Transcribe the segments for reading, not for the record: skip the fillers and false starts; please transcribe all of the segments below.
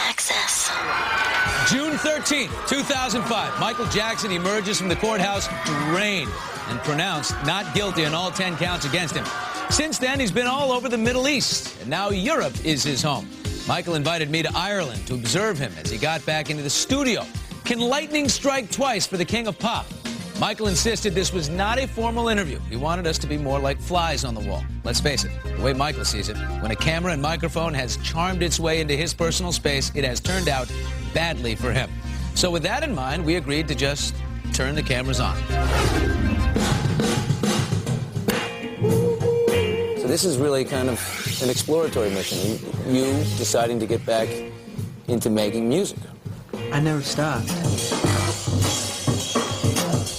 Access. June 13th, 2005, Michael Jackson emerges from the courthouse drained and pronounced not guilty on all 10 counts against him. Since then, he's been all over the Middle East, and now Europe is his home. Michael invited me to Ireland to observe him as he got back into the studio. Can lightning strike twice for the king of pop? Michael insisted this was not a formal interview. He wanted us to be more like flies on the wall. Let's face it, the way Michael sees it, when a camera and microphone has charmed its way into his personal space, it has turned out badly for him. So with that in mind, we agreed to just turn the cameras on. So this is really kind of an exploratory mission. You deciding to get back into making music. I never stopped.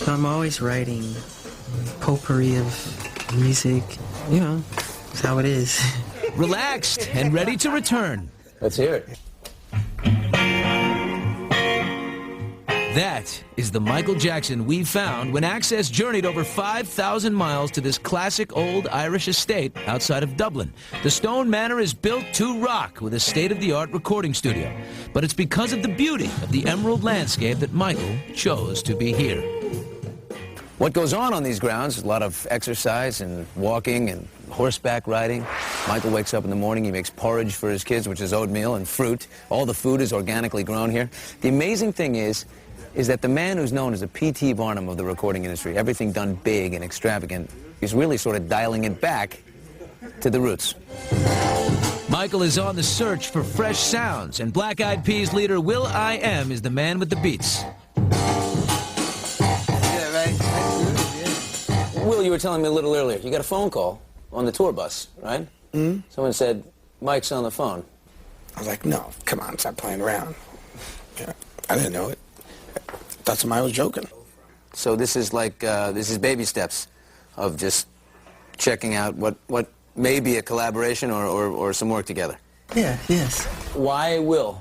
I'm always writing potpourri of music. You know, it's how it is. Relaxed and ready to return. Let's hear it. That is the Michael Jackson we found when Access journeyed over 5,000 miles to this classic old Irish estate outside of Dublin. The stone manor is built to rock with a state-of-the-art recording studio. But it's because of the beauty of the emerald landscape that Michael chose to be here. What goes on these grounds is a lot of exercise and walking and horseback riding. Michael wakes up in the morning, he makes porridge for his kids, which is oatmeal and fruit. All the food is organically grown here. The amazing thing is that the man who's known as a P.T. Barnum of the recording industry, everything done big and extravagant, is really sort of dialing it back to the roots. Michael is on the search for fresh sounds, and Black Eyed Peas leader will.i.am is the man with the beats. Will, you were telling me a little earlier, you got a phone call on the tour bus, right? Mm-hmm. Someone said, Mike's on the phone. I was like, no, come on, stop playing around. Yeah, I didn't know it. Thought somebody was joking. So this is like, this is baby steps of just checking out what may be a collaboration or some work together. Yeah, yes. Why Will?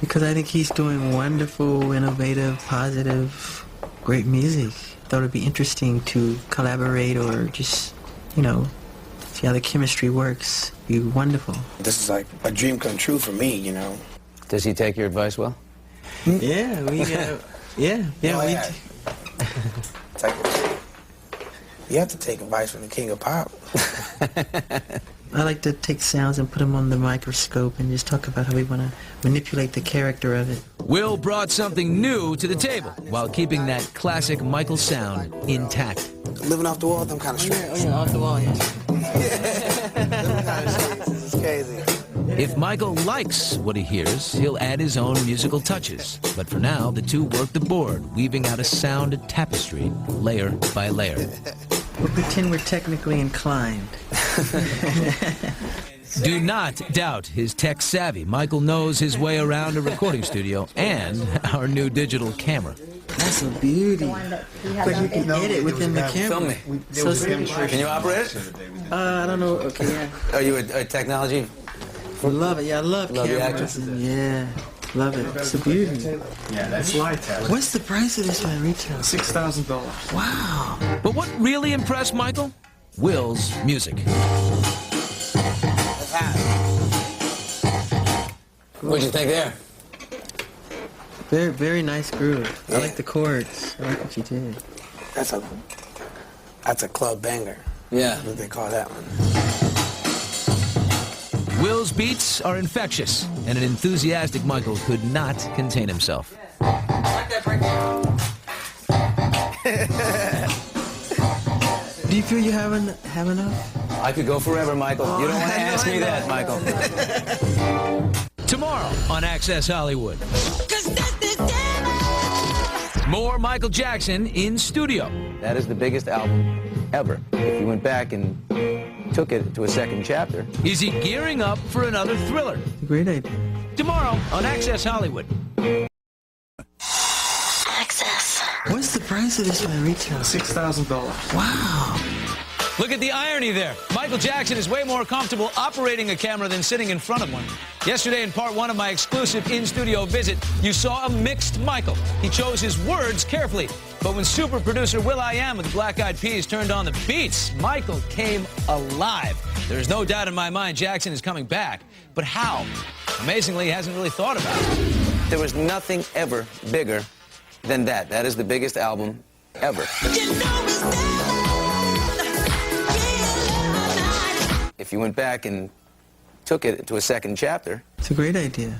Because I think he's doing wonderful, innovative, positive, great music. Thought it'd be interesting to collaborate or just, you know, see how the chemistry works. Be wonderful. This is like a dream come true for me, you know. Does he take your advice well? Yeah, we It's like, you have to take advice from the king of pop. I like to take sounds and put them on the microscope and just talk about how we want to manipulate the character of it. Will brought something new to the table while keeping that classic Michael sound intact. Living off the wall, them kind of straight. Oh, yeah, off the wall, yeah. This is crazy. If Michael likes what he hears, he'll add his own musical touches. But for now, the two work the board, weaving out a sound tapestry, layer by layer. We'll pretend we're technically inclined. Do not doubt his tech savvy. Michael knows his way around a recording studio and our new digital camera. That's a beauty. But you can edit within the camera. Film me. So Can you operate it? I don't know. Okay, yeah. Are you a technology? I love it. Yeah, I love the cameras. And yeah, love it. It's a beauty. Yeah, that's light. What's the price of this one retail? $6,000. Wow. But what really impressed Michael? Will's music. What'd you think there? Very, very nice groove. I like the chords. I like what you did. That's a club banger. Yeah. What they call that one. Will's beats are infectious, and an enthusiastic Michael could not contain himself. Do you feel you have enough? I could go forever, Michael. You don't want to ask me that, Michael. Tomorrow on Access Hollywood. More Michael Jackson in studio. That is the biggest album ever. If you went back and took it to a second chapter. Is he gearing up for another thriller? Great idea. Tomorrow on Access Hollywood. Access. What's the price of this one retail? $6,000. Wow. Look at the irony there. Michael Jackson is way more comfortable operating a camera than sitting in front of one. Yesterday, in part one of my exclusive in-studio visit, you saw a mixed Michael. He chose his words carefully. But when super producer will.i.am with the Black Eyed Peas turned on the beats, Michael came alive. There's no doubt in my mind Jackson is coming back. But how? Amazingly, he hasn't really thought about it. There was nothing ever bigger than that. That is the biggest album ever. If you went back and took it to a second chapter... It's a great idea.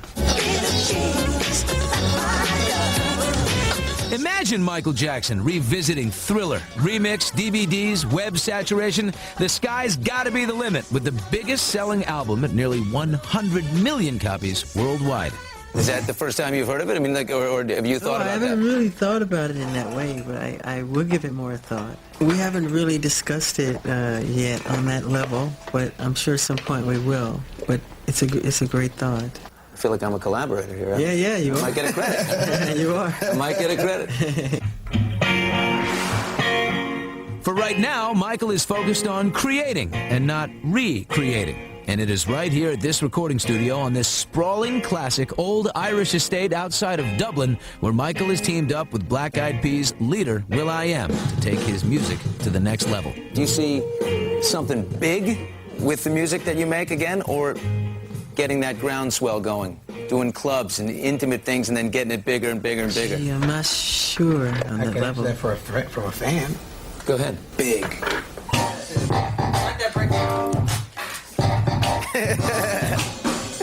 Imagine Michael Jackson revisiting Thriller, remix, DVDs, web saturation. The sky's gotta be the limit with the biggest selling album at nearly 100 million copies worldwide. Is that the first time you've heard of it? I mean, like, or have you thought about that? I haven't really thought about it in that way, but I will give it more thought. We haven't really discussed it yet on that level, but I'm sure at some point we will. But it's a great thought. I feel like I'm a collaborator here. Yeah, you are. I might get a credit. You are. I might get a credit. For right now, Michael is focused on creating and not recreating. And it is right here at this recording studio on this sprawling classic old Irish estate outside of Dublin where Michael is teamed up with Black Eyed Peas leader will.i.am to take his music to the next level. Do you see something big with the music that you make again, or getting that groundswell going, doing clubs and intimate things and then getting it bigger and bigger and bigger? Gee, I'm not sure on that level. That for a threat from a fan. Go ahead. Big.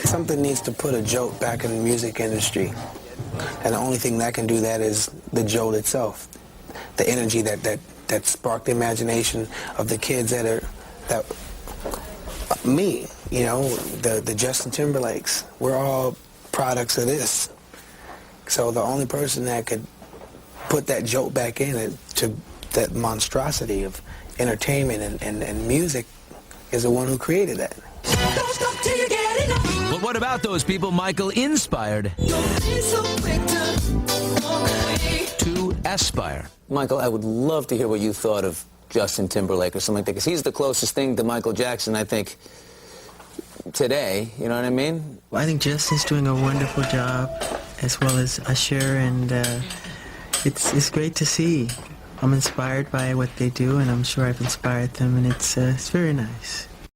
Something needs to put a jolt back in the music industry. And the only thing that can do that is the jolt itself. The energy that sparked the imagination of the kids that me, you know, the Justin Timberlakes. We're all products of this. So the only person that could put that jolt back in it to that monstrosity of entertainment and music is the one who created that. But what about those people Michael inspired to aspire? Michael, I would love to hear what you thought of Justin Timberlake or something like that, because he's the closest thing to Michael Jackson, I think, today. You know what I mean? Well, I think Justin's doing a wonderful job, as well as Usher, and it's great to see. I'm inspired by what they do, and I'm sure I've inspired them, and it's very nice.